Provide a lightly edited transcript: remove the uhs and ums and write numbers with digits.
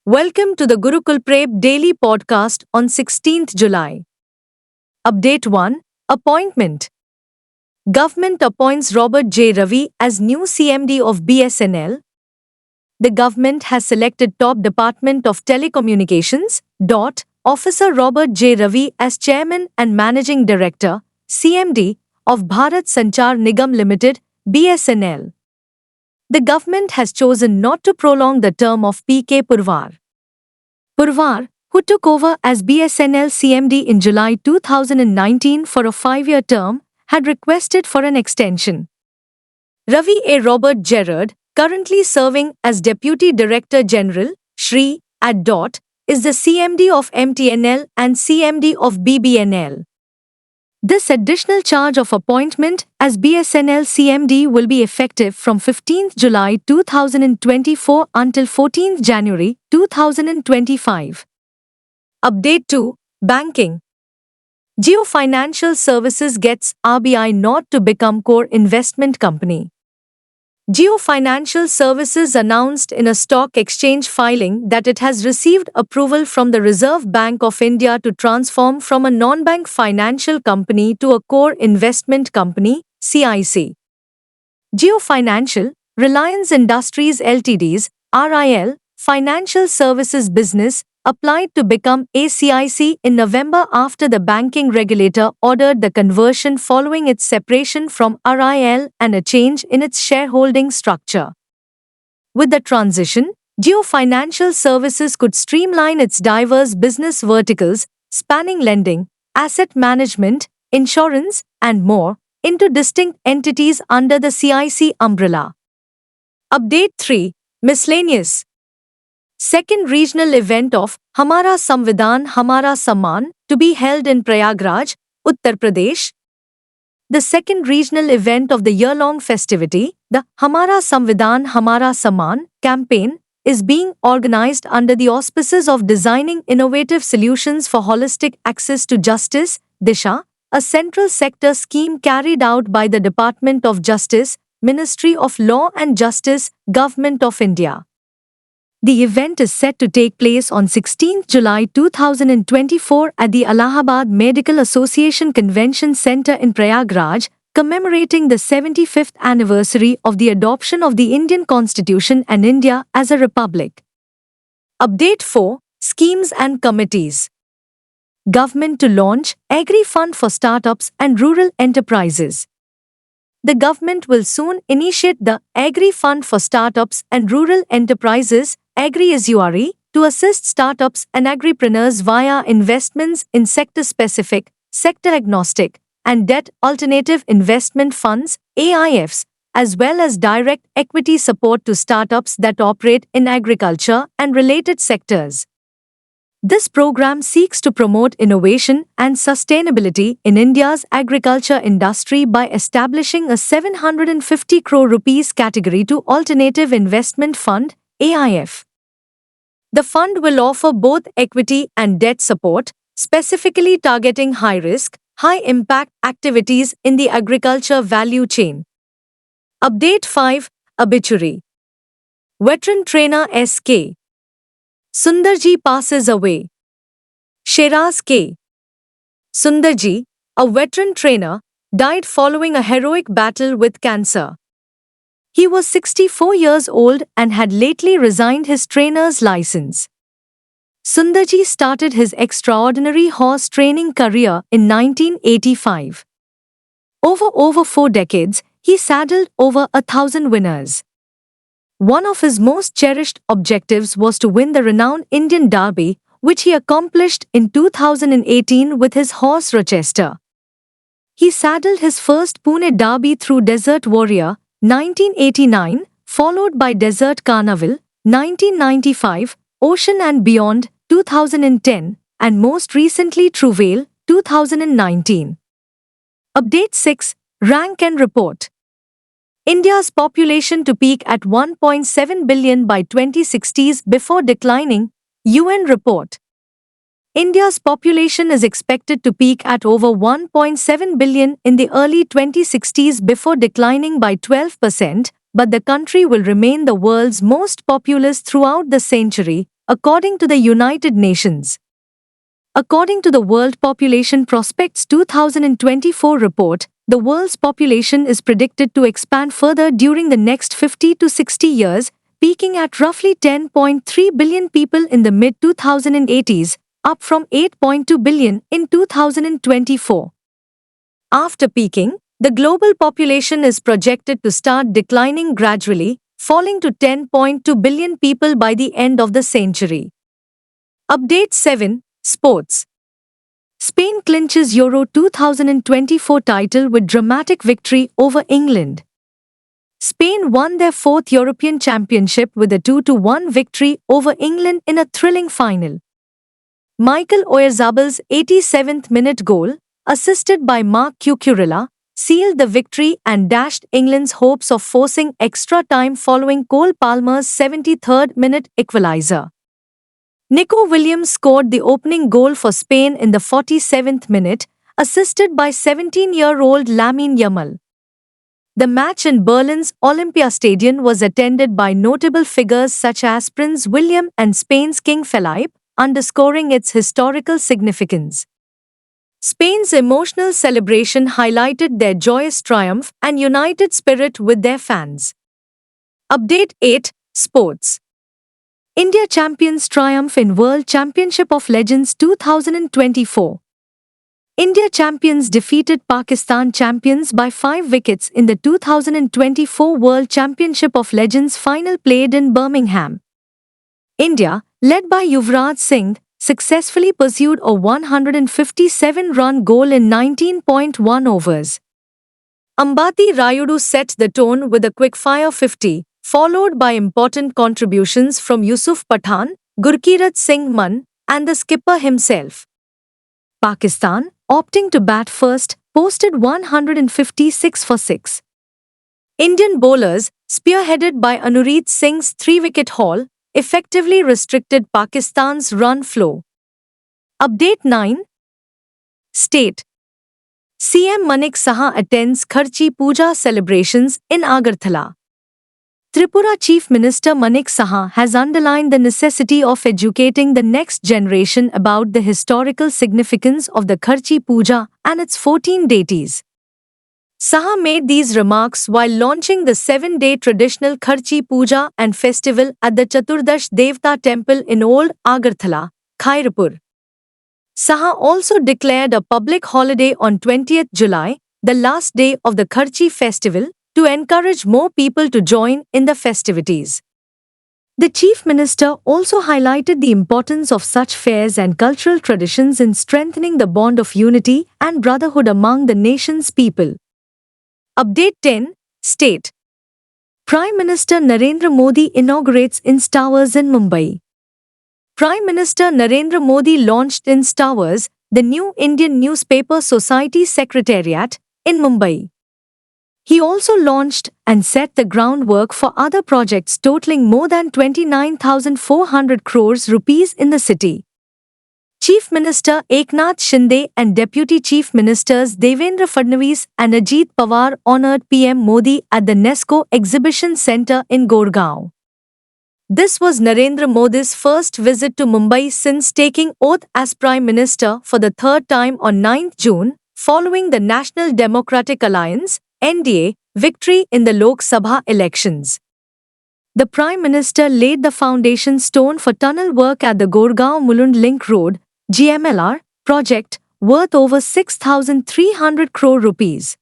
Welcome to the Gurukul Prep Daily Podcast on 16th July. Update 1. Appointment. Government appoints Robert J. Ravi as new CMD of BSNL. The government has selected top Department of Telecommunications Officer Robert J. Ravi as Chairman and Managing Director, CMD, of Bharat Sanchar Nigam Limited, BSNL. The government has chosen not to prolong the term of P.K. Purwar. Purwar, who took over as BSNL CMD in July 2019 for a 5-year term, had requested for an extension. Ravi A. Robert Gerard, currently serving as Deputy Director General, Shri, at DOT, is the CMD of MTNL and CMD of BBNL. This additional charge of appointment as BSNL CMD will be effective from 15th July 2024 until 14th January 2025. Update 2. Banking. Jio Financial Services gets RBI nod to become core investment company. Jio Financial Services announced in a stock exchange filing that it has received approval from the Reserve Bank of India to transform from a non-bank financial company to a core investment company, CIC. Jio Financial, Reliance Industries Ltd's, RIL, financial services business, applied to become a CIC in November after the banking regulator ordered the conversion following its separation from RIL and a change in its shareholding structure. With the transition, Jio Financial Services could streamline its diverse business verticals, spanning lending, asset management, insurance, and more, into distinct entities under the CIC umbrella. Update 3. Miscellaneous. Second regional event of Hamara Samvidhan Hamara Samman to be held in Prayagraj, Uttar Pradesh. The second regional event of the year-long festivity, the Hamara Samvidhan Hamara Samman campaign, is being organized under the auspices of Designing Innovative Solutions for Holistic Access to Justice, DISHA, a central sector scheme carried out by the Department of Justice, Ministry of Law and Justice, Government of India. The event is set to take place on 16th July 2024 at the Allahabad Medical Association Convention Centre in Prayagraj, commemorating the 75th anniversary of the adoption of the Indian Constitution and India as a republic. Update 4. Schemes and committees. Government to launch Agri Fund for Startups and Rural Enterprises. The government will soon initiate the Agri Fund for Startups and Rural Enterprises, Agri-Azuri, to assist startups and agripreneurs via investments in sector-specific, sector-agnostic, and debt-alternative investment funds, AIFs, as well as direct equity support to startups that operate in agriculture and related sectors. This program seeks to promote innovation and sustainability in India's agriculture industry by establishing a 750 crore rupees category to Alternative Investment Fund, AIF. The fund will offer both equity and debt support, specifically targeting high-risk, high-impact activities in the agriculture value chain. Update 5. Obituary. Veteran trainer S.K. Sundarji passes away. Sheraz K. Sundarji, a veteran trainer, died following a heroic battle with cancer. He was 64 years old and had lately resigned his trainer's license. Sundarji started his extraordinary horse training career in 1985. Over 4 decades, he saddled over 1,000 winners. One of his most cherished objectives was to win the renowned Indian Derby, which he accomplished in 2018 with his horse Rochester. He saddled his first Pune Derby through Desert Warrior, 1989, followed by Desert Carnival, 1995, Ocean and Beyond, 2010, and most recently Truvail, 2019. Update 6. Rank and Report. India's population to peak at 1.7 billion by 2060s before declining, UN report. India's population is expected to peak at over 1.7 billion in the early 2060s before declining by 12%, but the country will remain the world's most populous throughout the century, according to the United Nations. According to the World Population Prospects 2024 report, the world's population is predicted to expand further during the next 50 to 60 years, peaking at roughly 10.3 billion people in the mid-2080s, up from 8.2 billion in 2024. After peaking, the global population is projected to start declining gradually, falling to 10.2 billion people by the end of the century. Update 7. Sports. Spain clinches Euro 2024 title with dramatic victory over England. Spain won their fourth European Championship with a 2-1 victory over England in a thrilling final. Michael Oyarzábal's 87th minute goal, assisted by Marc Cucurella, sealed the victory and dashed England's hopes of forcing extra time following Cole Palmer's 73rd minute equaliser. Nico Williams scored the opening goal for Spain in the 47th minute, assisted by 17-year-old Lamine Yamal. The match in Berlin's Olympiastadion was attended by notable figures such as Prince William and Spain's King Felipe, underscoring its historical significance. Spain's emotional celebration highlighted their joyous triumph and united spirit with their fans. Update 8. Sports. India champions triumph in World Championship of Legends 2024. India champions defeated Pakistan champions by 5 wickets in the 2024 World Championship of Legends final played in Birmingham. India, led by Yuvraj Singh, successfully pursued a 157-run goal in 19.1 overs. Ambati Rayudu set the tone with a quick-fire 50, followed by important contributions from Yusuf Pathan, Gurkeerat Singh Mann, and the skipper himself. Pakistan, opting to bat first, posted 156 for 6. Indian bowlers, spearheaded by Anureet Singh's 3-wicket haul, effectively restricted Pakistan's run flow. Update 9. State. CM Manik Saha attends Kharchi Puja celebrations in Agartala. Tripura Chief Minister Manik Saha has underlined the necessity of educating the next generation about the historical significance of the Kharchi Puja and its 14 deities. Saha made these remarks while launching the 7-day traditional Kharchi Puja and festival at the Chaturdash Devta Temple in Old Agartala, Khairapur. Saha also declared a public holiday on 20th July, the last day of the Kharchi festival, to encourage more people to join in the festivities. The Chief Minister also highlighted the importance of such fairs and cultural traditions in strengthening the bond of unity and brotherhood among the nation's people. Update 10. State. Prime Minister Narendra Modi inaugurates INS Towers in Mumbai. Prime Minister Narendra Modi launched INS Towers, the new Indian Newspaper Society Secretariat, in Mumbai. He also launched and set the groundwork for other projects totaling more than 29,400 crores rupees in the city. Chief Minister Eknath Shinde and Deputy Chief Ministers Devendra Fadnavis and Ajit Pawar honored PM Modi at the Nesco Exhibition Centre in Gurgaon. This was Narendra Modi's first visit to Mumbai since taking oath as Prime Minister for the third time on 9th June, following the National Democratic Alliance (NDA) victory in the Lok Sabha elections. The Prime Minister laid the foundation stone for tunnel work at the Gurgaon-Mulund Link Road (GMLR) project, worth over 6,300 crore rupees.